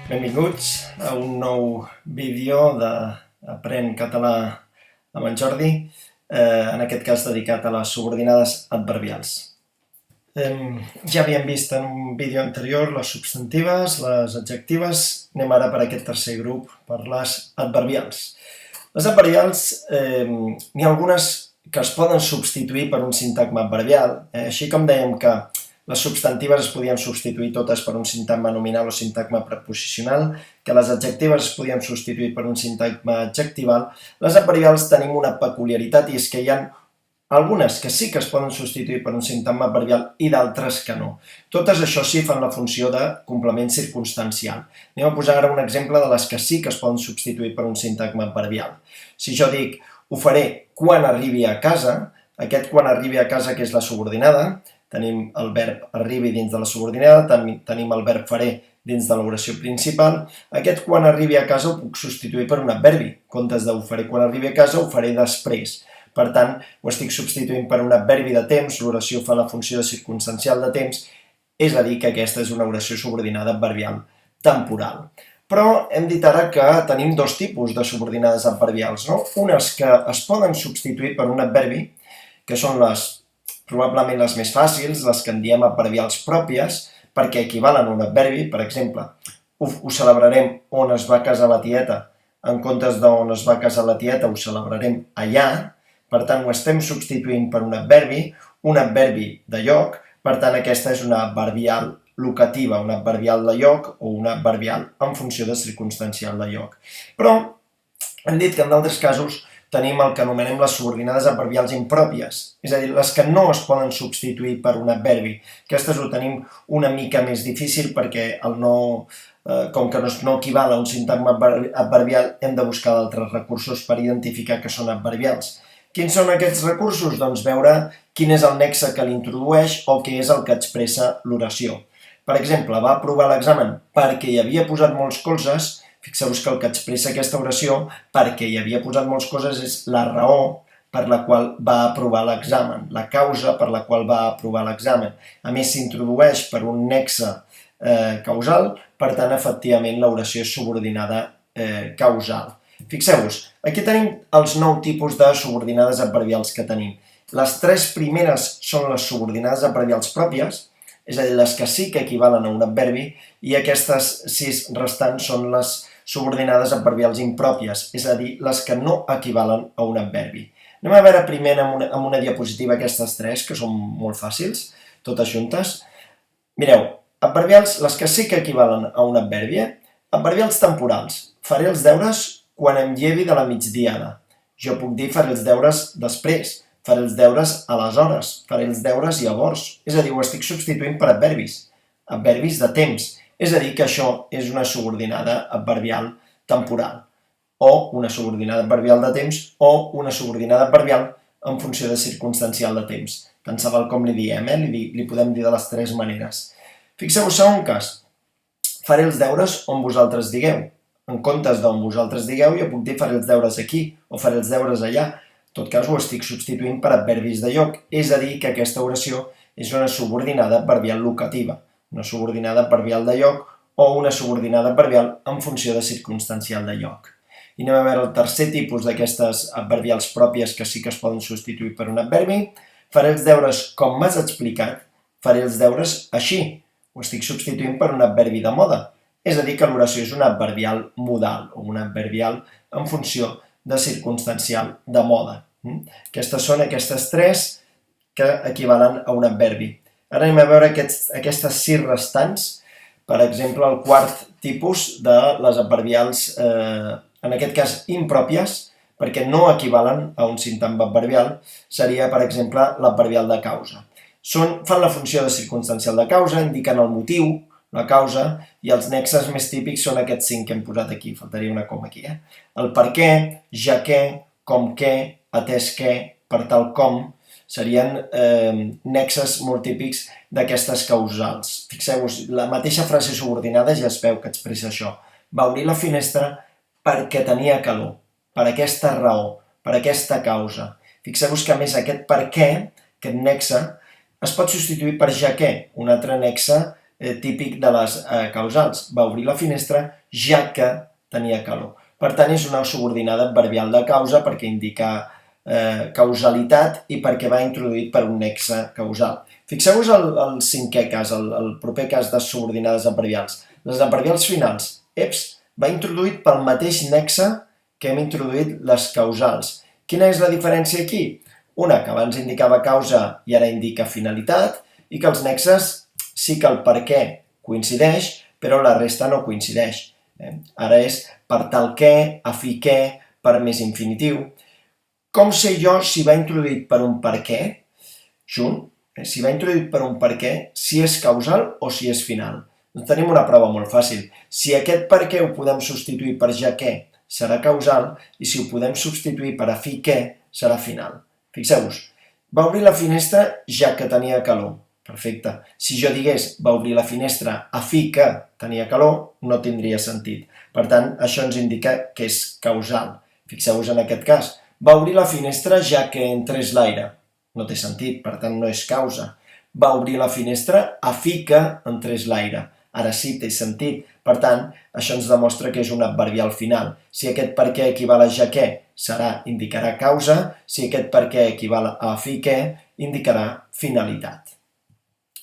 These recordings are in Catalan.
Benvinguts a un nou vídeo d'Aprèn Català amb en Jordi, en aquest cas dedicat a les subordinades adverbials. Ja havíem vist en un vídeo anterior les substantives, les adjectives, anem ara per aquest tercer grup, per les adverbials. Les adverbials, n'hi ha algunes que es poden substituir per un sintagma adverbial, així com dèiem que les substantives es podien substituir totes per un sintagma nominal o sintagma preposicional, que les adjectives es podien substituir per un sintagma adjectival. Les adverbials tenim una peculiaritat i és que hi ha algunes que sí que es poden substituir per un sintagma adverbial i d'altres que no. Totes això sí fan la funció de complement circumstancial. Anem a posar ara un exemple de les que sí que es poden substituir per un sintagma adverbial. Si jo dic ho faré quan arribi a casa, aquest quan arribi a casa que és la subordinada, tenim el verb arribi dins de la subordinada, tenim el verb faré dins de l'oració principal. Aquest quan arribi a casa ho puc substituir per un adverbi. En comptes de ho faré quan arribi a casa, ho faré després. Per tant, ho estic substituint per un adverbi de temps, l'oració fa la funció de circumstancial de temps, és a dir, que aquesta és una oració subordinada adverbial temporal. Però hem dit ara que tenim dos tipus de subordinades adverbials, no? Unes que es poden substituir per un adverbi, que són probablement les més fàcils, les que en diem adverbials pròpies, perquè equivalen a un adverbi. Per exemple, ho celebrarem on es va casar la tieta, en comptes d'on es va casar la tieta ho celebrarem allà, per tant ho estem substituint per un adverbi de lloc, per tant aquesta és una adverbial locativa, una adverbial de lloc o una adverbial en funció de circumstancial de lloc. Però hem dit que en d'altres casos tenim el que anomenem les subordinades adverbials impròpies, és a dir, les que no es poden substituir per un adverbi. Aquestes ho tenim una mica més difícil perquè com que no equival a un sintagma adverbial, hem de buscar d'altres recursos per identificar que són adverbials. Quins són aquests recursos? Doncs veure quin és el nexe que l'introdueix o què és el que expressa l'oració. Per exemple, va aprovar l'examen perquè hi havia posat molts colzes. Fixeu-vos que el que expressa aquesta oració, perquè hi havia posat moltes coses, és la raó per la qual va aprovar l'examen, la causa per la qual va aprovar l'examen. A més, s'introdueix per un nexe causal, per tant, efectivament, l'oració és subordinada causal. Fixeu-vos, aquí tenim els 9 tipus de subordinades adverbials que tenim. Les 3 primeres són les subordinades adverbials pròpies, és a dir, les que sí que equivalen a un adverbi, i aquestes 6 restants són les subordinades adverbials impròpies, és a dir, les que no equivalen a un adverbi. Anem a veure primer amb una diapositiva aquestes 3, que són molt fàcils, totes juntes. Mireu, adverbials, les que sí que equivalen a un adverbi, adverbials temporals. Faré els deures quan em llevi de la migdiada. Jo puc dir faré els deures després, faré els deures aleshores, faré els deures llavors. És a dir, ho estic substituint per adverbis de temps. És a dir, que això és una subordinada adverbial temporal, o una subordinada adverbial de temps, o una subordinada adverbial en funció de circumstancial de temps. Tant se val com li diem, li podem dir de les 3 maneres. Fixeu-vos, segon cas, faré els deures on vosaltres digueu. En comptes d'on vosaltres digueu, jo puc dir faré els deures aquí, o faré els deures allà. En tot cas, ho estic substituint per adverbis de lloc, és a dir, que aquesta oració és una subordinada adverbial locativa, una subordinada adverbial de lloc o una subordinada adverbial en funció de circumstancial de lloc. I anem a veure el tercer tipus d'aquestes adverbials pròpies que sí que es poden substituir per un adverbi. Faré els deures com m'has explicat, faré els deures així. Ho estic substituint per un adverbi de moda, és a dir, que l'oració és un adverbial modal o un adverbial en funció de circumstancial de moda. Aquestes són aquestes 3 que equivalen a un adverbi. Ara anem a veure aquestes 6 restants, per exemple, el quart tipus de les adverbials, en aquest cas impròpies, perquè no equivalen a un sintagma adverbial, seria, per exemple, l'adverbial de causa. Fan la funció de circumstancial de causa, indiquen el motiu, la causa, i els nexes més típics són aquests 5 que hem posat aquí, faltaria una coma aquí. El per què, ja què, com què, atès què, per tal com, serien nexes molt típics d'aquestes causals. Fixeu-vos, la mateixa frase subordinada ja es veu que expressa això. Va obrir la finestra perquè tenia calor, per aquesta raó, per aquesta causa. Fixeu-vos que a més aquest per què, aquest nexe, es pot substituir per ja què, un altre nexe típic de les causals. Va obrir la finestra ja que tenia calor. Per tant, és una subordinada adverbial de causa perquè indica causalitat i perquè va introduït per un nexe causal. Fixeu-vos el cinquè cas, el proper cas de subordinades adverbials. Les adverbials finals, va introduït pel mateix nexe que hem introduït les causals. Quina és la diferència aquí? Una que abans indicava causa i ara indica finalitat i que els nexes sí que el per què coincideix, però la resta no coincideix. Ara és per tal que, a fi que, per més infinitiu. Com sé jo si va introduït per un per què junt? Si va introduït per un per què, si és causal o si és final? Doncs tenim una prova molt fàcil. Si aquest per què ho podem substituir per ja que, serà causal, i si ho podem substituir per a fi que, serà final. Fixeu-vos, va obrir la finestra ja que tenia calor. Perfecte. Si jo digués va obrir la finestra a fi que tenia calor, no tindria sentit. Per tant, això ens indica que és causal. Fixeu-vos en aquest cas. Va obrir la finestra ja que entrés l'aire. No té sentit, per tant no és causa. Va obrir la finestra a fi que entrés l'aire. Ara sí, té sentit. Per tant, això ens demostra que és un adverbial final. Si aquest per què equival a ja que, indicarà causa. Si aquest per què equival a fi que, indicarà finalitat.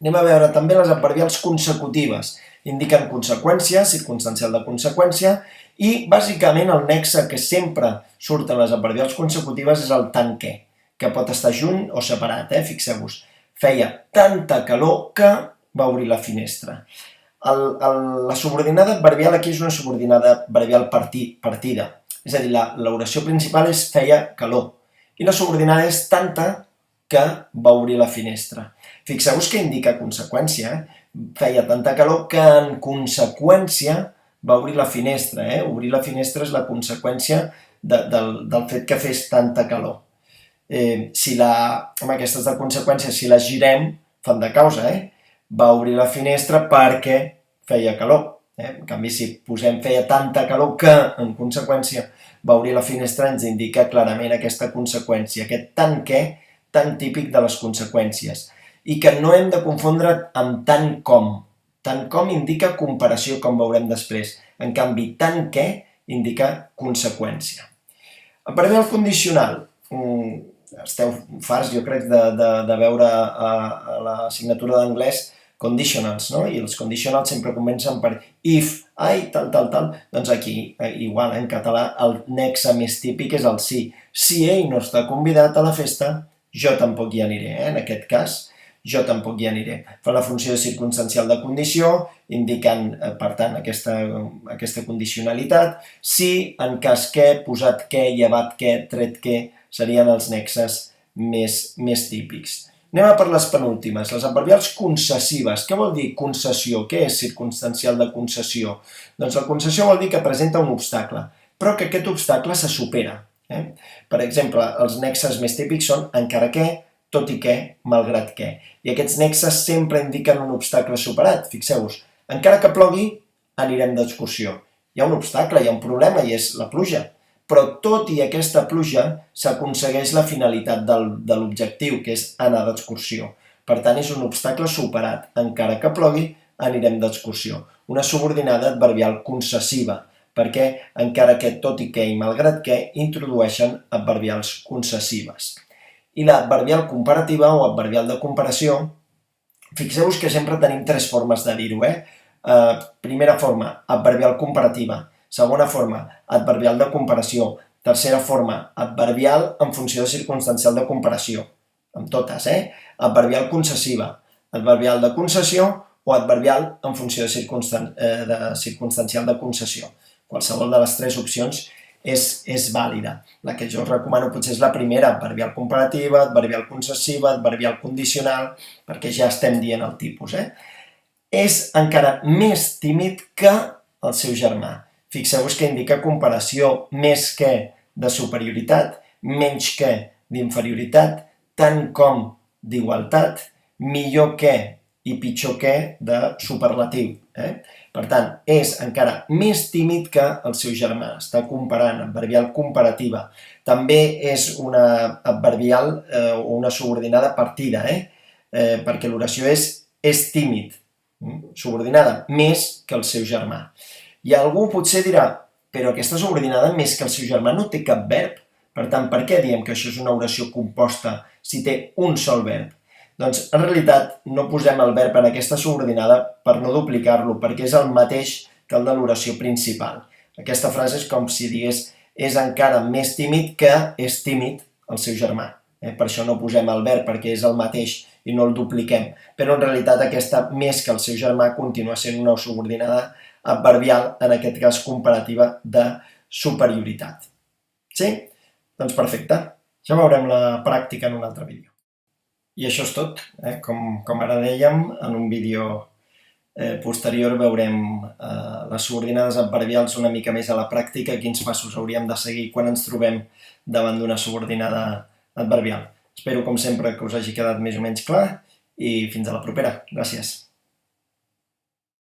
Anem a veure també les adverbials consecutives. Indiquen conseqüència, circumstancial de conseqüència, i bàsicament el nexe que sempre surt en les adverbials consecutives és el tant que pot estar junt o separat, Fixeu-vos. Feia tanta calor que va obrir la finestra. La subordinada adverbial aquí és una subordinada adverbial partida. És a dir, l'oració principal és feia calor. I la subordinada és tanta que va obrir la finestra. Fixeu-vos que indica conseqüència. Feia tanta calor que en conseqüència va obrir la finestra. Obrir la finestra és la conseqüència del fet que fes tanta calor. Amb aquestes de conseqüència, si les girem, fan de causa. Va obrir la finestra perquè feia calor. En canvi, si posem feia tanta calor que, en conseqüència, va obrir la finestra, ens indica clarament aquesta conseqüència, aquest tant que, tan típic de les conseqüències. I que no hem de confondre amb tant com. Tant com indica comparació, com veurem després. En canvi, tant que indica conseqüència. Adverbial condicional. Esteu farts, jo crec, de veure a l'assignatura d'anglès conditionals, no? I els conditionals sempre comencen per if, ai, tal. Doncs aquí, igual, en català, el nexe més típic és el si. Si ell no està convidat a la festa, jo tampoc hi aniré, en aquest cas, jo tampoc hi aniré. Fa la funció de circumstancial de condició, indicant, per tant, aquesta condicionalitat. Si, en cas que, posat que, llevat que, tret que, serien els nexes més típics. Anem a per les penúltimes, les adverbials concessives. Què vol dir concessió? Què és circumstancial de concessió? Doncs la concessió vol dir que presenta un obstacle, però que aquest obstacle se supera. Per exemple, els nexes més típics són encara que, tot i que, malgrat que. I aquests nexes sempre indiquen un obstacle superat. Fixeu-vos, encara que plogui, anirem d'excursió. Hi ha un obstacle, hi ha un problema i és la pluja. Però tot i aquesta pluja s'aconsegueix la finalitat de l'objectiu, que és anar d'excursió. Per tant, és un obstacle superat. Encara que plogui, anirem d'excursió. Una subordinada adverbial concessiva, perquè encara que, tot i que i malgrat que, introdueixen adverbials concessives. I l'adverbial comparativa o adverbial de comparació, fixeu-vos que sempre tenim tres formes de dir-ho. Primera forma, adverbial comparativa. Segona forma, adverbial de comparació. Tercera forma, adverbial en funció de circumstancial de comparació. Amb totes, Adverbial concessiva, adverbial de concessió o adverbial en funció de circumstancial de concessió. Qualsevol de les tres opcions és vàlida. La que jo us recomano potser és la primera, adverbial comparativa, adverbial concessiva, adverbial condicional, perquè ja estem dient el tipus. És encara més tímid que el seu germà. Fixeu-vos que indica comparació, més que de superioritat, menys que d'inferioritat, tant com d'igualtat, millor que i pitjor que de superlatiu. Per tant, és encara més tímid que el seu germà. Està comparant, adverbial comparativa. També és una adverbial o una subordinada partida, perquè l'oració és tímid. subordinada més que el seu germà. I algú potser dirà, però aquesta subordinada més que el seu germà no té cap verb. Per tant, per què diem que això és una oració composta si té un sol verb? Doncs, en realitat, no posem el verb en aquesta subordinada per no duplicar-lo, perquè és el mateix que el de l'oració principal. Aquesta frase és com si digués és encara més tímid que és tímid el seu germà. Per això no posem el verb, perquè és el mateix i no el dupliquem. Però en realitat aquesta més que el seu germà continua sent una subordinada adverbial, en aquest cas comparativa de superioritat. Sí? Doncs perfecte. Ja veurem la pràctica en un altre vídeo. I això és tot. Com ara dèiem, en un vídeo posterior veurem les subordinades adverbials una mica més a la pràctica, quins passos hauríem de seguir quan ens trobem davant d'una subordinada adverbial. Espero, com sempre, que us hagi quedat més o menys clar i fins a la propera. Gràcies.